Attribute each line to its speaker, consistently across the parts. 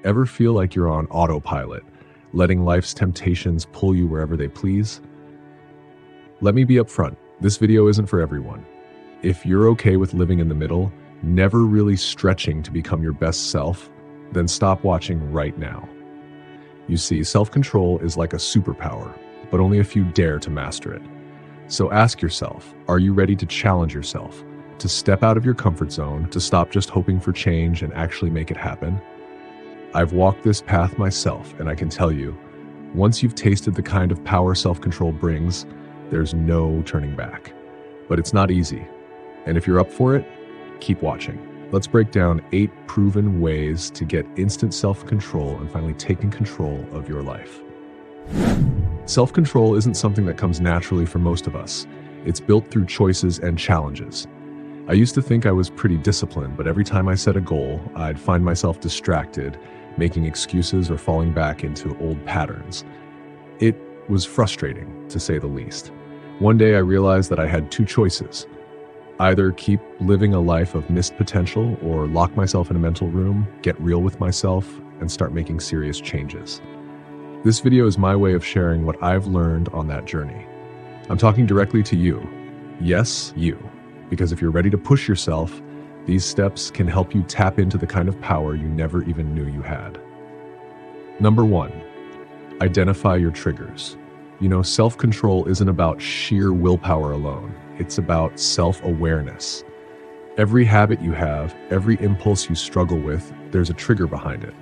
Speaker 1: Ever feel like you're on autopilot, letting life's temptations pull you wherever they please? Let me be upfront, this video isn't for everyone. If you're okay with living in the middle, never really stretching to become your best self, then stop watching right now. You see, self-control is like a superpower, but only a few dare to master it. So ask yourself, are you ready to challenge yourself, to step out of your comfort zone, to stop just hoping for change and actually make it happen? I've walked this path myself, and I can tell you, once you've tasted the kind of power self-control brings, there's no turning back. But it's not easy. And if you're up for it, keep watching. Let's break down 8 proven ways to get instant self-control and finally taking control of your life. Self-control isn't something that comes naturally for most of us. It's built through choices and challenges. I used to think I was pretty disciplined, but every time I set a goal, I'd find myself distracted, making excuses or falling back into old patterns. It was frustrating, to say the least. One day I realized that I had 2 choices. Either keep living a life of missed potential or lock myself in a mental room, get real with myself, and start making serious changes. This video is my way of sharing what I've learned on that journey. I'm talking directly to you. Yes, you. Because if you're ready to push yourself, these steps can help you tap into the kind of power you never even knew you had. Number 1, identify your triggers. You know, self-control isn't about sheer willpower alone. It's about self-awareness. Every habit you have, every impulse you struggle with, there's a trigger behind it.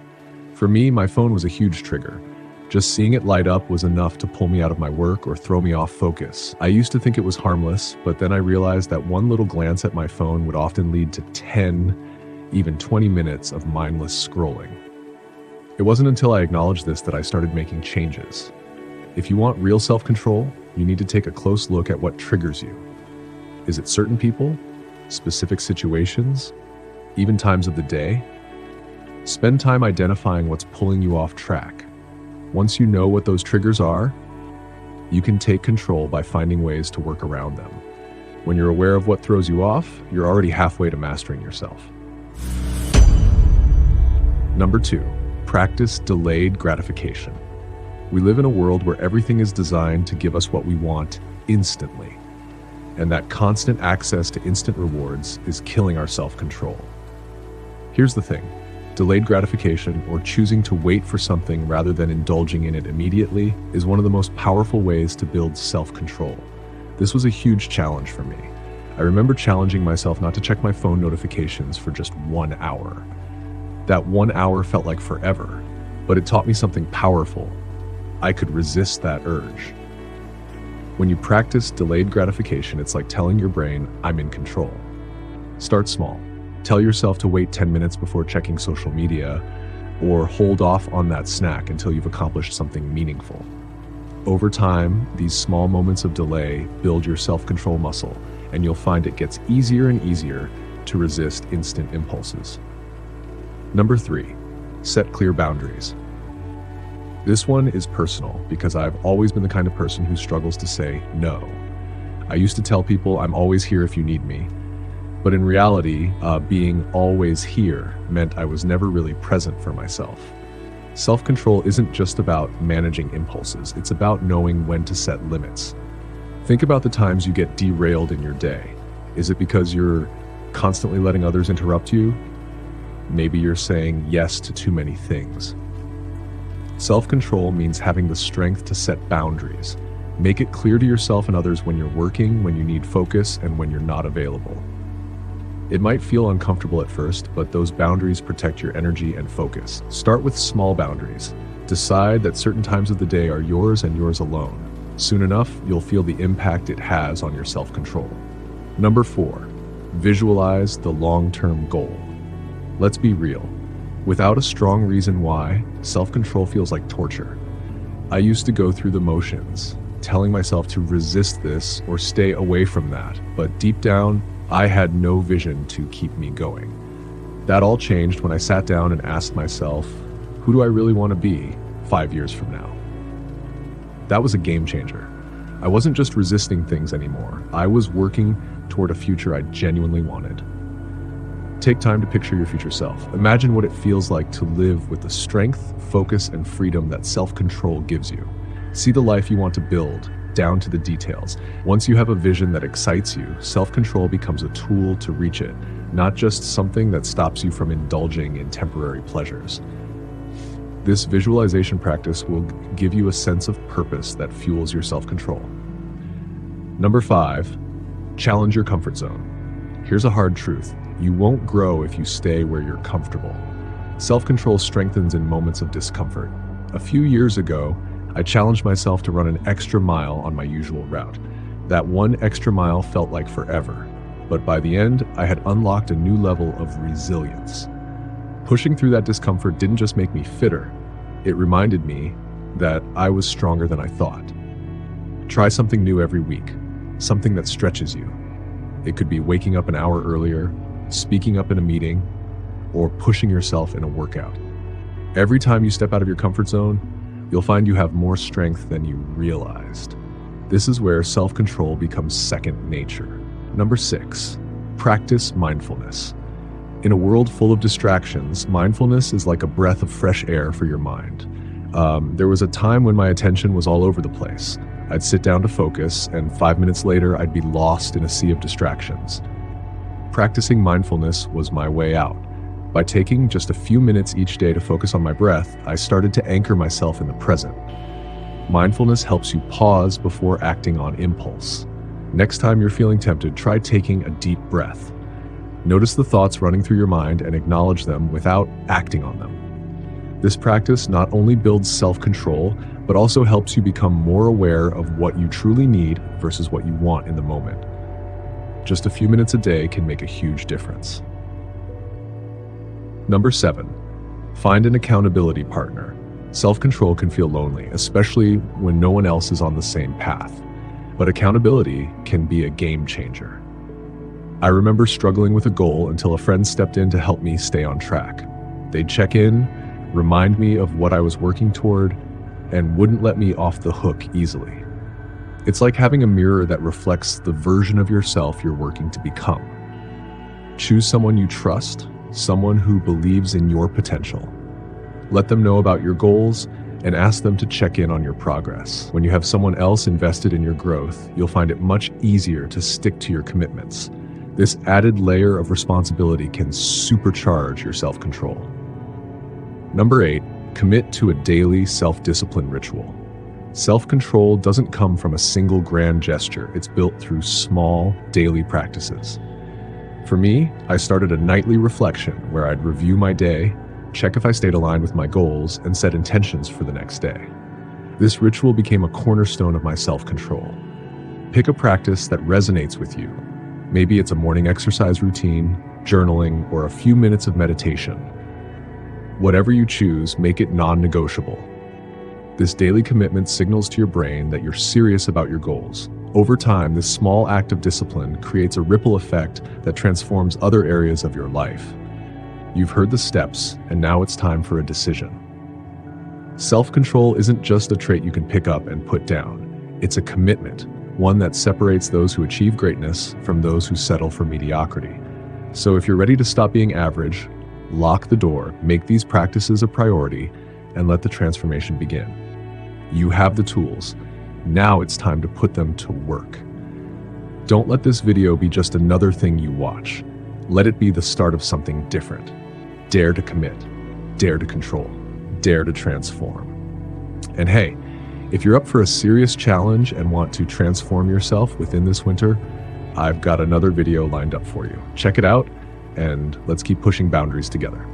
Speaker 1: For me, my phone was a huge trigger. Just seeing it light up was enough to pull me out of my work or throw me off focus. I used to think it was harmless, but then I realized that one little glance at my phone would often lead to 10, even 20 minutes of mindless scrolling. It wasn't until I acknowledged this that I started making changes. If you want real self-control, you need to take a close look at what triggers you. Is it certain people, specific situations, even times of the day? Spend time identifying what's pulling you off track. Once you know what those triggers are, you can take control by finding ways to work around them. When you're aware of what throws you off, you're already halfway to mastering yourself. Number 2, practice delayed gratification. We live in a world where everything is designed to give us what we want instantly. And that constant access to instant rewards is killing our self-control. Here's the thing. Delayed gratification, or choosing to wait for something rather than indulging in it immediately, is one of the most powerful ways to build self-control. This was a huge challenge for me. I remember challenging myself not to check my phone notifications for just 1 hour. That 1 hour felt like forever, but it taught me something powerful. I could resist that urge. When you practice delayed gratification, it's like telling your brain, I'm in control. Start small. Tell yourself to wait 10 minutes before checking social media, or hold off on that snack until you've accomplished something meaningful. Over time, these small moments of delay build your self-control muscle, and you'll find it gets easier and easier to resist instant impulses. Number 3, set clear boundaries. This one is personal because I've always been the kind of person who struggles to say no. I used to tell people I'm always here if you need me. But in reality, being always here meant I was never really present for myself. Self-control isn't just about managing impulses, it's about knowing when to set limits. Think about the times you get derailed in your day. Is it because you're constantly letting others interrupt you? Maybe you're saying yes to too many things. Self-control means having the strength to set boundaries. Make it clear to yourself and others when you're working, when you need focus, and when you're not available. It might feel uncomfortable at first, but those boundaries protect your energy and focus. Start with small boundaries. Decide that certain times of the day are yours and yours alone. Soon enough, you'll feel the impact it has on your self-control. Number 4, visualize the long-term goal. Let's be real. Without a strong reason why, self-control feels like torture. I used to go through the motions, telling myself to resist this or stay away from that, but deep down, I had no vision to keep me going. That all changed when I sat down and asked myself, who do I really want to be 5 years from now? That was a game changer. I wasn't just resisting things anymore. I was working toward a future I genuinely wanted. Take time to picture your future self. Imagine what it feels like to live with the strength, focus, and freedom that self-control gives you. See the life you want to build, down to the details. Once you have a vision that excites you, self-control becomes a tool to reach it, not just something that stops you from indulging in temporary pleasures. This visualization practice will give you a sense of purpose that fuels your self-control. Number 5, challenge your comfort zone. Here's a hard truth. You won't grow if you stay where you're comfortable. Self-control strengthens in moments of discomfort. A few years ago, I challenged myself to run an extra mile on my usual route. That one extra mile felt like forever, but by the end, I had unlocked a new level of resilience. Pushing through that discomfort didn't just make me fitter, it reminded me that I was stronger than I thought. Try something new every week, something that stretches you. It could be waking up an hour earlier, speaking up in a meeting, or pushing yourself in a workout. Every time you step out of your comfort zone, you'll find you have more strength than you realized. This is where self-control becomes second nature. Number 6, practice mindfulness. In a world full of distractions, mindfulness is like a breath of fresh air for your mind. There was a time when my attention was all over the place. I'd sit down to focus, and 5 minutes later, I'd be lost in a sea of distractions. Practicing mindfulness was my way out. By taking just a few minutes each day to focus on my breath, I started to anchor myself in the present. Mindfulness helps you pause before acting on impulse. Next time you're feeling tempted, try taking a deep breath. Notice the thoughts running through your mind and acknowledge them without acting on them. This practice not only builds self-control, but also helps you become more aware of what you truly need versus what you want in the moment. Just a few minutes a day can make a huge difference. Number 7, find an accountability partner. Self-control can feel lonely, especially when no one else is on the same path. But accountability can be a game changer. I remember struggling with a goal until a friend stepped in to help me stay on track. They'd check in, remind me of what I was working toward, and wouldn't let me off the hook easily. It's like having a mirror that reflects the version of yourself you're working to become. Choose someone you trust, someone who believes in your potential. Let them know about your goals and ask them to check in on your progress. When you have someone else invested in your growth, you'll find it much easier to stick to your commitments. This added layer of responsibility can supercharge your self-control. Number 8, commit to a daily self-discipline ritual. Self-control doesn't come from a single grand gesture. It's built through small, daily practices. For me, I started a nightly reflection where I'd review my day, check if I stayed aligned with my goals, and set intentions for the next day. This ritual became a cornerstone of my self-control. Pick a practice that resonates with you. Maybe it's a morning exercise routine, journaling, or a few minutes of meditation. Whatever you choose, make it non-negotiable. This daily commitment signals to your brain that you're serious about your goals. Over time, this small act of discipline creates a ripple effect that transforms other areas of your life. You've heard the steps, and now it's time for a decision. Self-control isn't just a trait you can pick up and put down. It's a commitment, one that separates those who achieve greatness from those who settle for mediocrity. So if you're ready to stop being average, lock the door, make these practices a priority, and let the transformation begin. You have the tools. Now it's time to put them to work. Don't let this video be just another thing you watch. Let it be the start of something different. Dare to commit, dare to control, dare to transform. And hey, if you're up for a serious challenge and want to transform yourself within this winter, I've got another video lined up for you. Check it out, and let's keep pushing boundaries together.